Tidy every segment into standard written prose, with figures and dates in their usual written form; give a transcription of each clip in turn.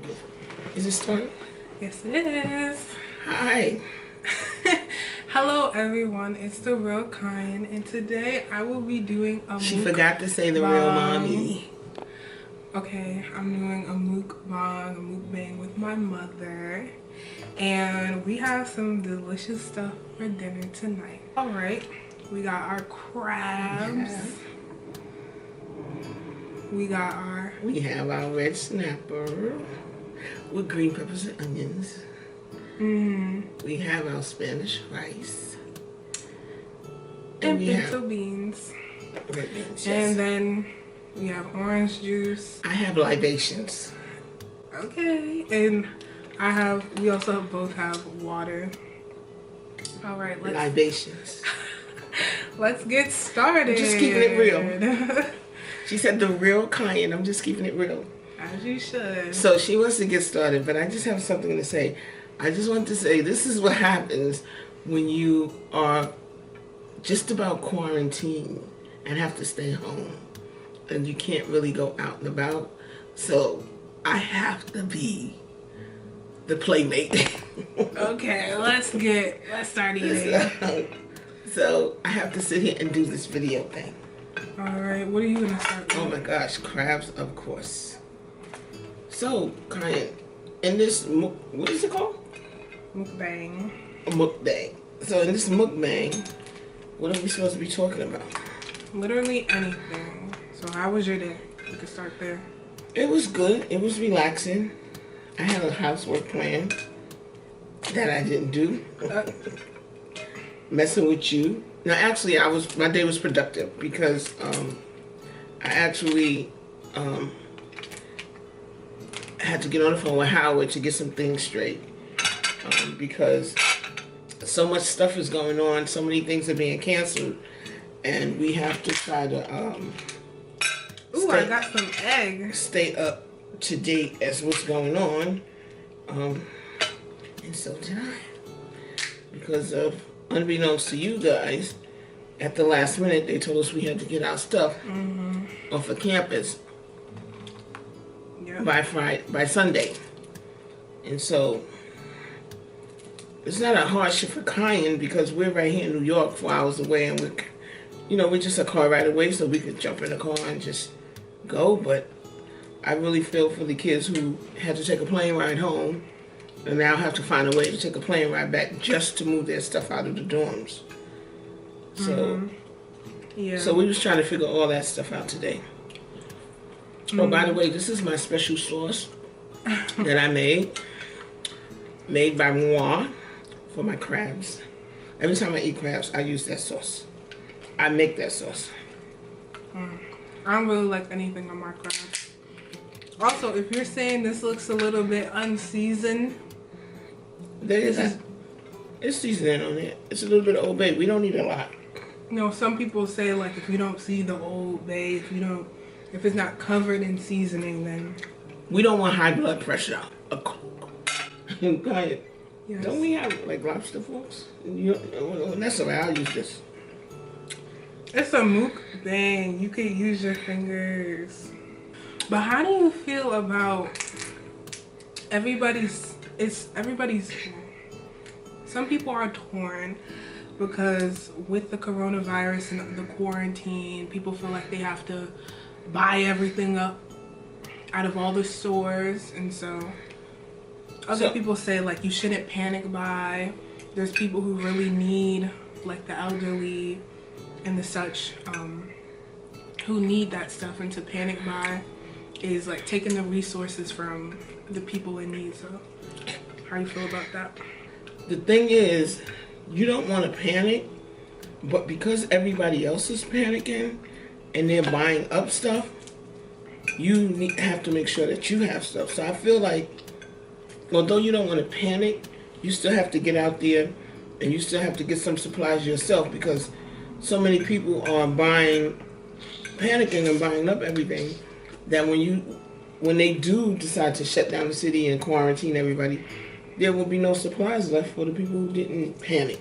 Okay. Is it starting? Yes, it is. Hi. Hello, everyone. It's the real Kiyan, and today I will be doing a She forgot to say the real mommy. Okay, I'm doing a mukbang with my mother, and we have some delicious stuff for dinner tonight. All right, we got our crabs. Yeah. We have our red snapper with green peppers and onions. We have our Spanish rice. And pinto beans. Red beans, yes. And then we have orange juice. I have libations. Okay. And we also both have water. All right, libations. Let's get started. I'm just keeping it real. She said the real Kiyan. I'm just keeping it real. As you should. So she wants to get started, but I just have something to say. I just want to say this is what happens when you are just about quarantined and have to stay home and you can't really go out and about. So I have to be the playmate. Okay, let's start eating. So I have to sit here and do this video thing. All right, what are you gonna start with? Oh my gosh, crabs, of course. So, Kiyan, in this, what is it called? Mukbang. A mukbang. So in this mukbang, what are we supposed to be talking about? Literally anything. So how was your day? We could start there. It was good. It was relaxing. I had a housework plan that I didn't do. Messing with you. Now actually my day was productive because I actually had to get on the phone with Howard to get some things straight. Because so much stuff is going on, so many things are being canceled, and we have to try to I got some eggs. Stay up to date as what's going on. And so did I. Because of, unbeknownst to you guys, at the last minute they told us we had to get our stuff off of campus by Sunday. And so it's not a hardship for Kiyan because we're right here in New York, 4 hours away, and we're just a car ride away, so we could jump in the car and just go. But I really feel for the kids who had to take a plane ride home and now have to find a way to take a plane ride back just to move their stuff out of the dorms. So, so we was trying to figure all that stuff out today. Oh, by the way, this is my special sauce that I made by moi. For my crabs. Every time I eat crabs, I use that sauce. I make that sauce. I don't really like anything on my crabs. Also, if you're saying this looks a little bit unseasoned, it's seasoning on it. It's a little bit of Old Bay. We don't need a lot. Some people say like if you don't see the Old Bay, if it's not covered in seasoning, then we don't want high blood pressure. Go ahead. Yes. Don't we have like lobster forks? That's alright. I'll use this. It's a mukbang. You could use your fingers. But how do you feel about everybody's? Some people are torn because with the coronavirus and the quarantine, people feel like they have to buy everything up out of all the stores, and so. Other people say like you shouldn't panic buy. There's people who really need, like the elderly and the such, who need that stuff, and to panic buy is like taking the resources from the people in need. So how do you feel about that? The thing is, you don't want to panic, but because everybody else is panicking and they're buying up stuff, you have to make sure that you have stuff. So I feel like although you don't want to panic, you still have to get out there and you still have to get some supplies yourself, because so many people are panicking and buying up everything that when they do decide to shut down the city and quarantine everybody, there will be no supplies left for the people who didn't panic.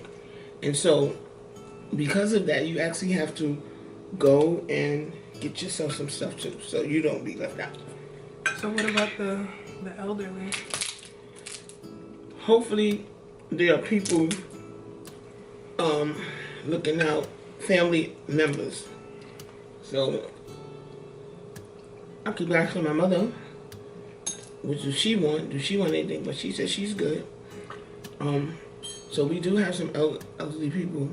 And so because of that, you actually have to go and get yourself some stuff too, so you don't be left out. So what about the the elderly. Hopefully there are people looking out, family members. So I keep asking my mother, what does she want? Does she want anything? But she said she's good. So we do have some elderly people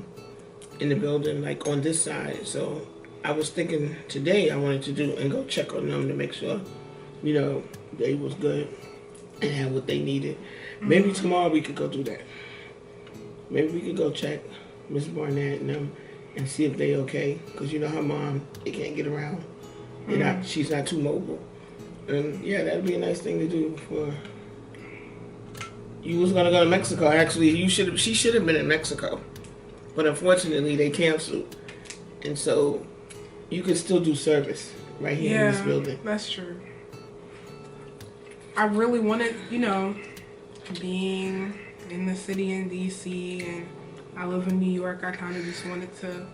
in the building, like on this side. So I was thinking today I wanted to do and go check on them to make sure, you know, they was good and had what they needed. Maybe tomorrow we could go do that. Maybe we could go check Miss Barnett and them and see if they okay. Because you know her mom, they can't get around. She's not too mobile. And yeah, that'd be a nice thing to do for... You was gonna go to Mexico. Actually, she should have been in Mexico. But unfortunately, they canceled. And so you could still do service right here in this building. That's true. I really wanted, you know, being in the city in DC and I live in New York, I kind of just wanted to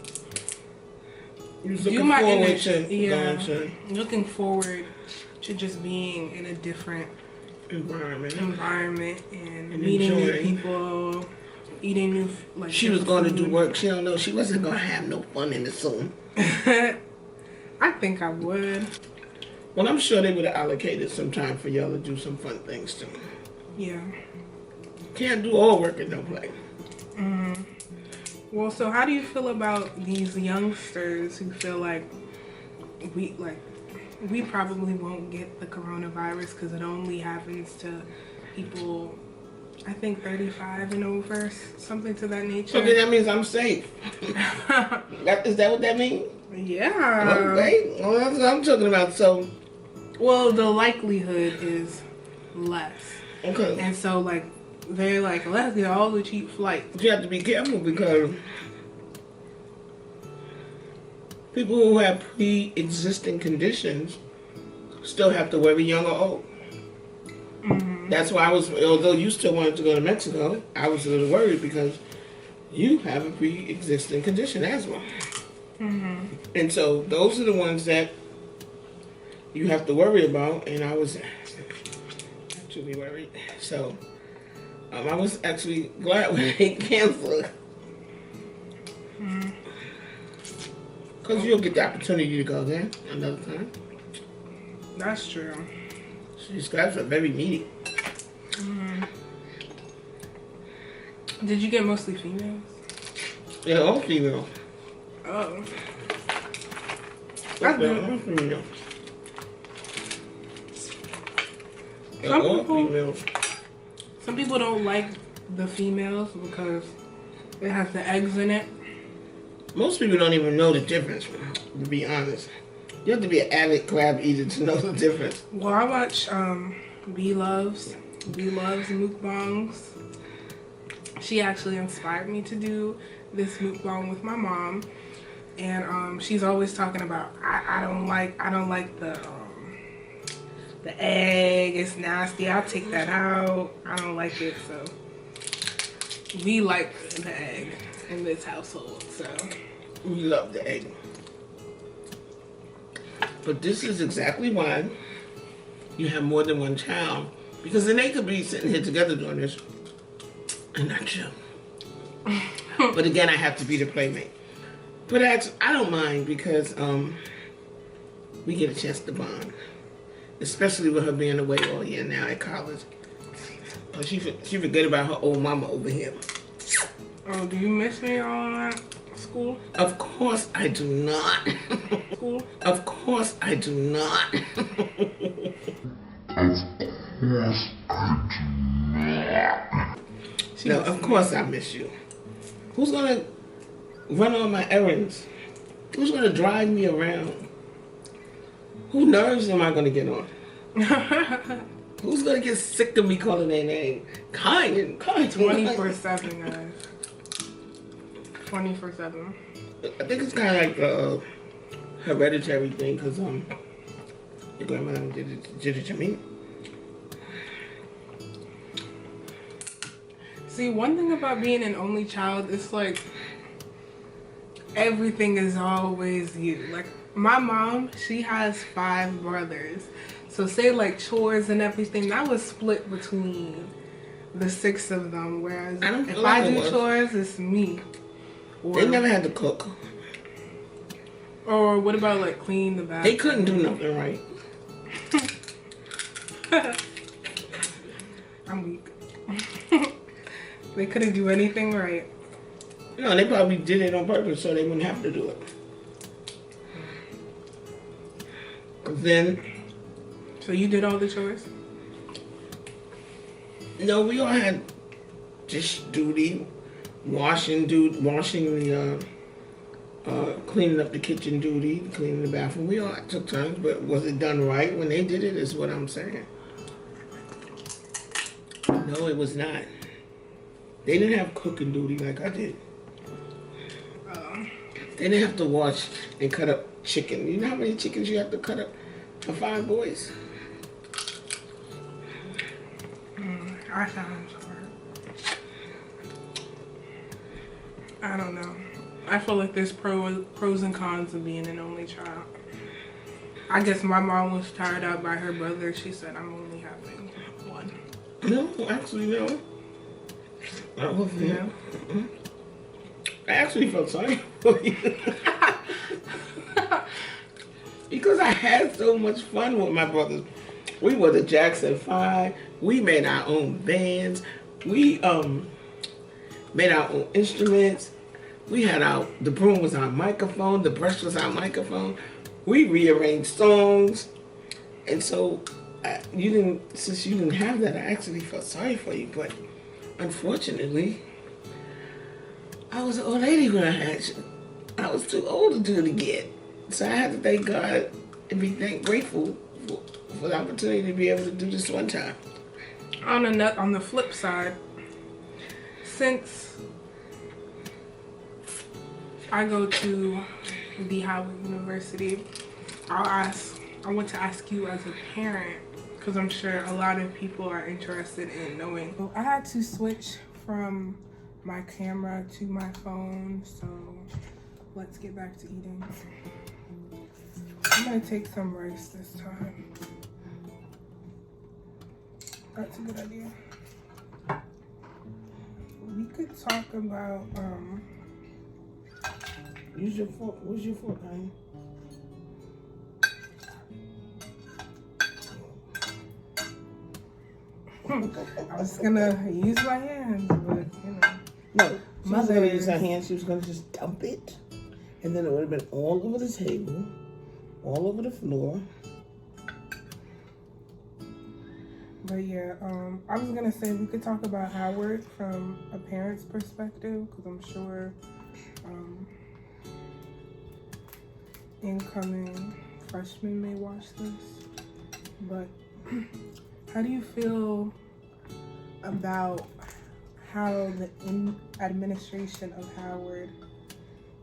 do my looking forward to just being in a different environment and meeting new people, eating new she was going to do work. She don't know. She wasn't going to have no fun in the Zoom. I think I would. Well, I'm sure they would have allocated some time for y'all to do some fun things too. Yeah. Can't do all work and no play. Well, so how do you feel about these youngsters who feel like we probably won't get the coronavirus because it only happens to people, I think 35 and over, something to that nature. Okay, that means I'm safe. Is that what that means? Yeah. Okay. Well, that's what I'm talking about. So, well, the likelihood is less. Okay. And so, like, they're like, let's get all the cheap flights. You have to be careful because people who have pre-existing conditions still have to worry, young or old. That's why although you still wanted to go to Mexico, I was a little worried because you have a pre-existing condition, asthma. And so those are the ones that you have to worry about, and I was actually worried. So I was actually glad when they canceled. Because you'll get the opportunity to go there another time. That's true. These guys are very needy. Did you get mostly females? Yeah, all female. Oh. That's good. All female. Yeah, all females. Some people don't like the females because it has the eggs in it. Most people don't even know the difference, to be honest. You have to be an avid crab eater to know the difference. Well, I watch B-Love's mukbangs. She actually inspired me to do this mukbang with my mom, and she's always talking about I don't like the egg. It's nasty. I'll take that out. I don't like it. So we like the egg in this household. So we love the egg. But this is exactly why you have more than one child. Because then they could be sitting here together doing this. And not you. But again, I have to be the playmate. But I don't mind because we get a chance to bond. Especially with her being away all year now at college. But she forget about her old mama over here. Oh, do you miss me on that? School? Of course I do not. School? Of course I do not. Of course I do not. No, of course I miss you. Who's gonna run all my errands? Who's gonna drive me around? Whose nerves am I gonna get on? Who's gonna get sick of me calling their name? Kiyan. 24/7, guys. 24/7. I think it's kind of like a hereditary thing because your grandmother did it to me. See, one thing about being an only child, it's like everything is always you. Like my mom, she has 5 brothers. So say like chores and everything, that was split between the 6 of them. Whereas if I do chores, it's me. Or, they never had to cook. Or what about like clean the bathroom? They couldn't do nothing right. I'm weak. They couldn't do anything right. No, they probably did it on purpose so they wouldn't have to do it. Then. So you did all the chores? No, we all had dish duty, washing the, cleaning up the kitchen duty, cleaning the bathroom. We all took turns, but was it done right when they did it is what I'm saying. No, it was not. They didn't have cooking duty like I did. They didn't have to wash and cut up chicken. You know how many chickens you have to cut up for 5 boys? That sounds hard. I don't know. I feel like there's pros and cons of being an only child. I guess my mom was tired out by her brother. She said, I'm only having one. No, actually, no. I wasn't. No? I actually felt sorry for you. Because I had so much fun with my brothers. We were the Jackson 5. We made our own bands. We made our own instruments. We had the broom was our microphone. The brush was our microphone. We rearranged songs. And so, since you didn't have that, I actually felt sorry for you. But unfortunately, I was an old lady when I had you. I was too old to do it again. So I had to thank God and be grateful for the opportunity to be able to do this one time. On the flip side, since I go to the Howard University, I want to ask you as a parent, because I'm sure a lot of people are interested in knowing. So I had to switch from my camera to my phone, so let's get back to eating. I'm gonna take some rice this time. That's a good idea. We could talk about Use your fork. Where's your fork, honey? I was gonna use my hands, but you know. No, she was gonna use her hands. She was gonna just dump it, and then it would have been all over the table, all over the floor. But yeah, I was gonna say we could talk about Howard from a parent's perspective, because I'm sure incoming freshmen may watch this. But how do you feel about how the administration of Howard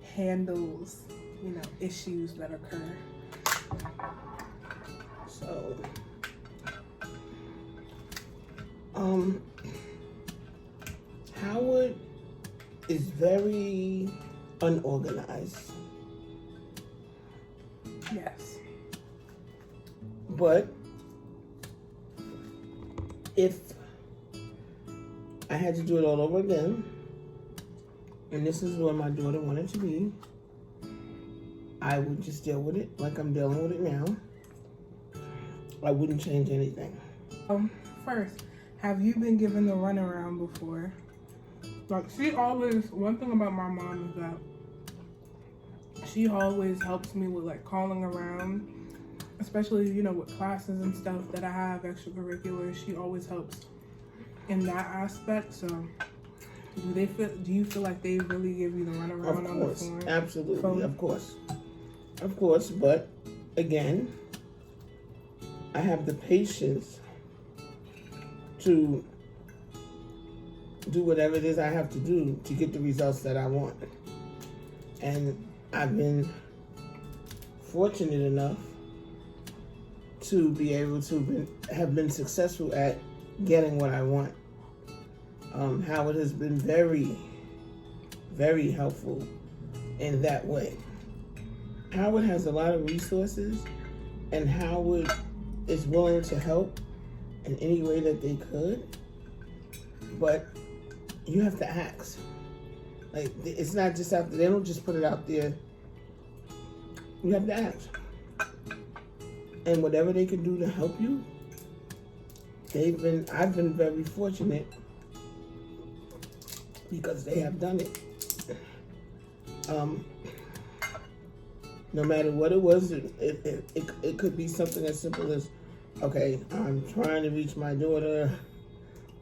handles, issues that occur? So, Howard is very unorganized. Yes. But if I had to do it all over again, and this is where my daughter wanted to be, I would just deal with it like I'm dealing with it now. I wouldn't change anything. First, have you been given the runaround before? Like, one thing about my mom is that she always helps me with like calling around, especially, with classes and stuff that I have, extracurriculars. She always helps in that aspect. So do you feel like they really give you the runaround on the phone? Absolutely, of course. But again, I have the patience to do whatever it is I have to do to get the results that I want. And I've been fortunate enough to be able to have been successful at getting what I want. Howard has been very, very helpful in that way. Howard has a lot of resources, and Howard is willing to help in any way that they could, but you have to ask. Like, it's not just out there. They don't just put it out there. You have to ask. And whatever they can do to help you, I've been very fortunate because they have done it. No matter what it was, it could be something as simple as, okay, I'm trying to reach my daughter,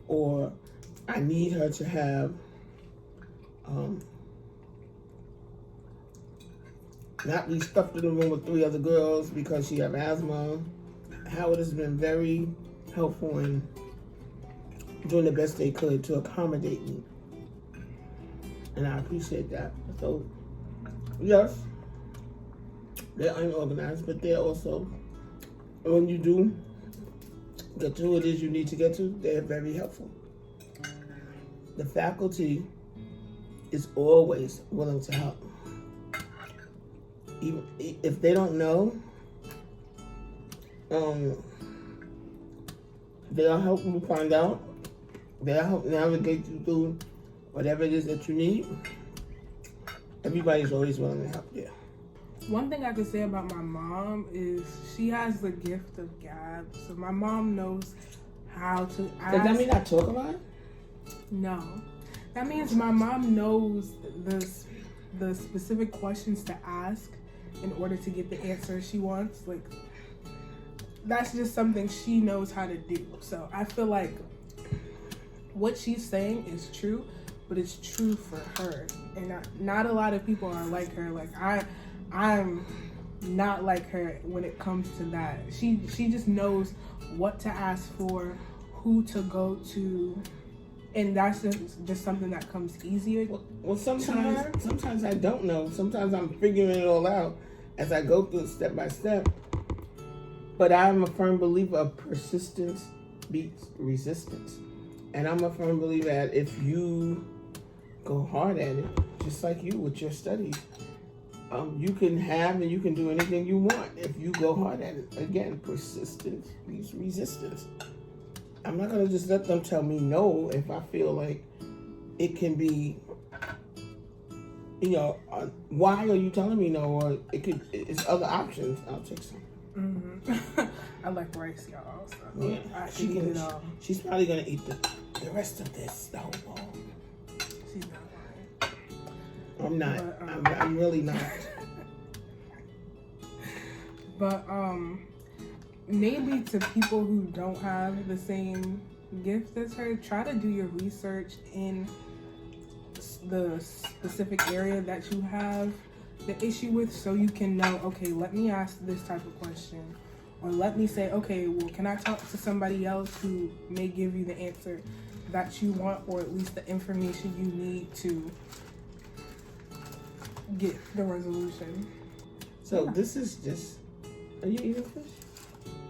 or I need her to have not be stuffed in the room with 3 other girls because she have asthma. Howard has been very helpful in doing the best they could to accommodate me, and I appreciate that. So, yes, they're unorganized, but they're also, when you do get to who it is you need to get to, they're very helpful. The faculty is always willing to help. Even if they don't know, they'll help you find out. They'll help navigate you through whatever it is that you need. Everybody's always willing to help you. One thing I could say about my mom is she has the gift of gab. So my mom knows how to ask. Does that mean I talk about it? No. That means my mom knows the specific questions to ask in order to get the answer she wants. Like, that's just something she knows how to do. So I feel like what she's saying is true, but it's true for her. And not a lot of people are like her. Like, I'm not like her when it comes to that. She just knows what to ask for, who to go to, and that's just something that comes easier. Well, sometimes I don't know. Sometimes I'm figuring it all out as I go through it step by step. But I'm a firm believer of persistence beats resistance. And I'm a firm believer that if you go hard at it, just like you with your studies, you can have and you can do anything you want if you go hard at it. Again, persistence beats resistance. I'm not gonna just let them tell me no if I feel like it can be, why are you telling me no? Or it's other options. I'll take some. Mm-hmm. I like rice, y'all. So Yeah, she's probably gonna eat the rest of this, the whole bowl. She's not lying. I'm not. But, I'm really not. But maybe to people who don't have the same gift as her, try to do your research in the specific area that you have the issue with, so you can know, okay, let me ask this type of question, or let me say, okay, well, can I talk to somebody else who may give you the answer that you want, or at least the information you need to get the resolution. So this is just, are you eating fish?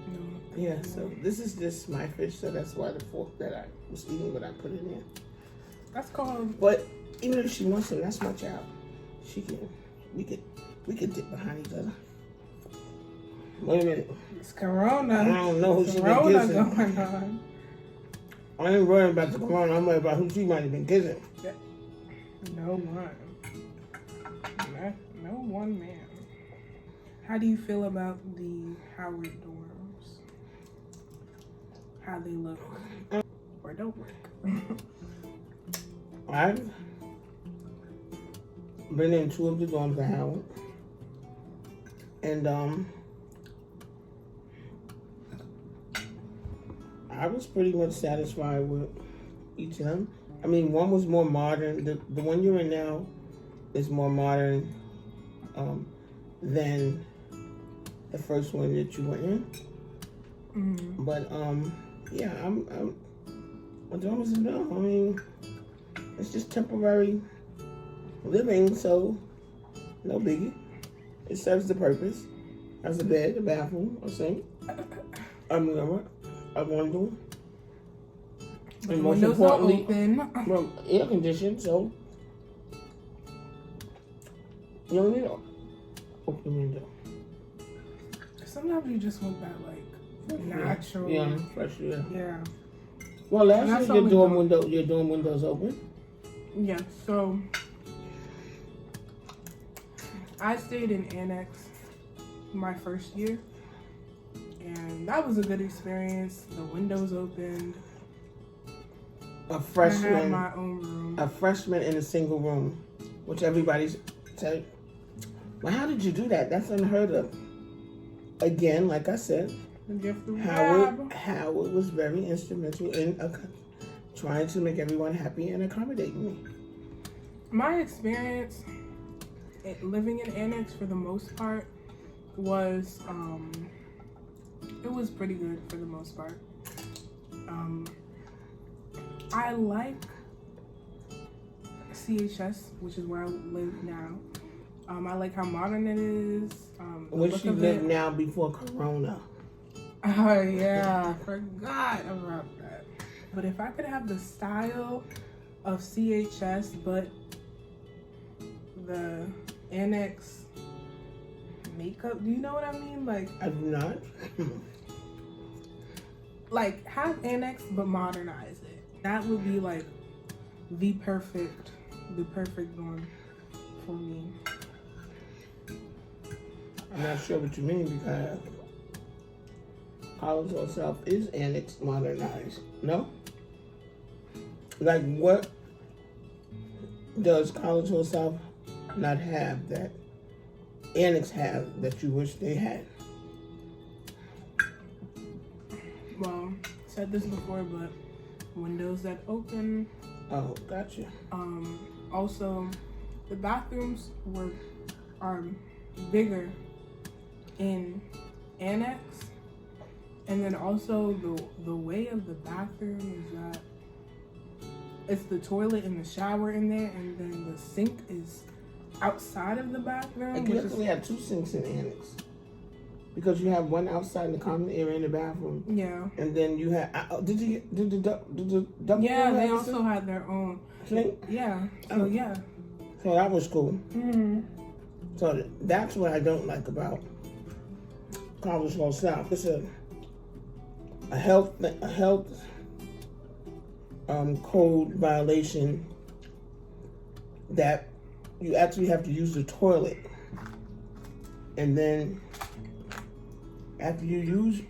No. Yeah, so this is just my fish, so that's why the fork that I was eating, but I put it in. That's called. But even if she wants some, that's my child. She can, we could dip behind each other. Wait a minute. It's Corona. I don't know who she been Corona kissing. going on. I ain't worrying about the Corona. I'm worried about who she might have been kissing. No one. No one man. How do you feel about the Howard dorms? How they look or don't look? I've been in 2 of the dorms at Howard, and I was pretty much satisfied with each of them. I mean, one was more modern. The one you're in now is more modern than the first one that you were in. Mm-hmm. But yeah, my dorm is enough. I mean, it's just temporary living, so no biggie. It serves the purpose. Has a bed, a bathroom, a sink, a mirror, a window, and most importantly, well, air conditioned. So you don't need to open the window. Sometimes you just want that like natural. Yeah, fresh air. Yeah. Well, last that's year all your dorm windows open. Yeah. So I stayed in Annex my first year, and that was a good experience. The windows opened. A I had freshman, my own room. a freshman in a single room, which everybody's saying, well, how did you do that? That's unheard of. Again, like I said, The gift of Howard gab. was very instrumental in trying to make everyone happy and accommodating me. My experience living in Annex for the most part was it was pretty good for the most part. I like CHS, which is where I live now. I like how modern it is. Where she lived now before Corona. Oh yeah, I forgot about that. But if I could have the style of CHS, but the Annex makeup, do you know what I mean? Like, I do not. like have Annex but modernize it. That would be like the perfect one for me. I'm not sure what you mean because Collegeville South is Annex modernized. No? Like what does Collegeville South not have that Annex have that you wish they had? Well, said this before, but windows that open. Oh, gotcha. Also, the bathrooms are bigger in Annex, and then also the way of the bathroom is that it's the toilet and the shower in there, and then the sink is outside of the bathroom. I guess we have two sinks in Annex because you have one outside in the common area in the bathroom. Yeah. And then you have did the double? Yeah, they also had their own sink. Yeah. So yeah. So that was cool. Mm-hmm. So that's what I don't like about Collegeville South. It's a health code violation that you actually have to use the toilet, and then after you use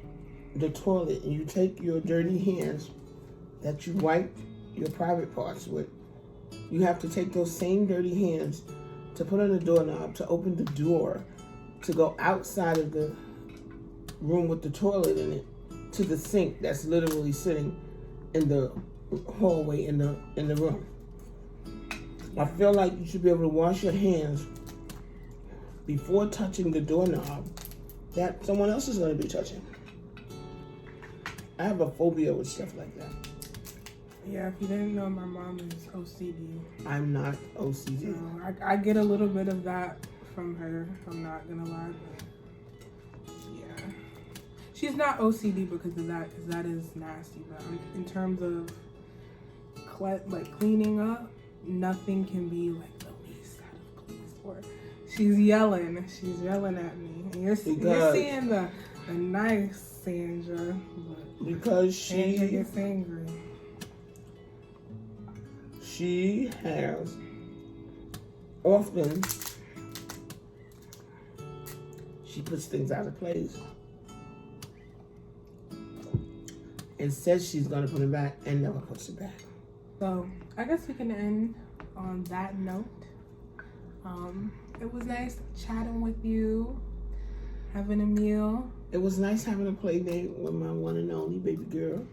the toilet and you take your dirty hands that you wipe your private parts with, you have to take those same dirty hands to put on the doorknob to open the door to go outside of the room with the toilet in it to the sink that's literally sitting in the hallway in the room. I feel like you should be able to wash your hands before touching the doorknob that someone else is going to be touching. I have a phobia with stuff like that. Yeah, if you didn't know, my mom is OCD. I'm not OCD. So I get a little bit of that from her. I'm not gonna lie, but yeah, she's not OCD because of that, because that is nasty. But in terms of like cleaning up, nothing can be like the least out of place. Or she's yelling at me. And you're seeing the nice Sandra, but because Sandra gets angry. She has often, she puts things out of place and says she's going to put it back and never puts it back. So I guess we can end on that note. It was nice chatting with you, having a meal. It was nice having a play date with my one and only baby girl.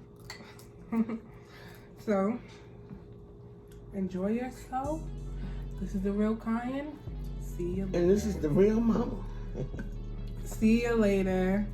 So enjoy yourself. This is the real Kiyan. See you later. And this is the real mama. See you later.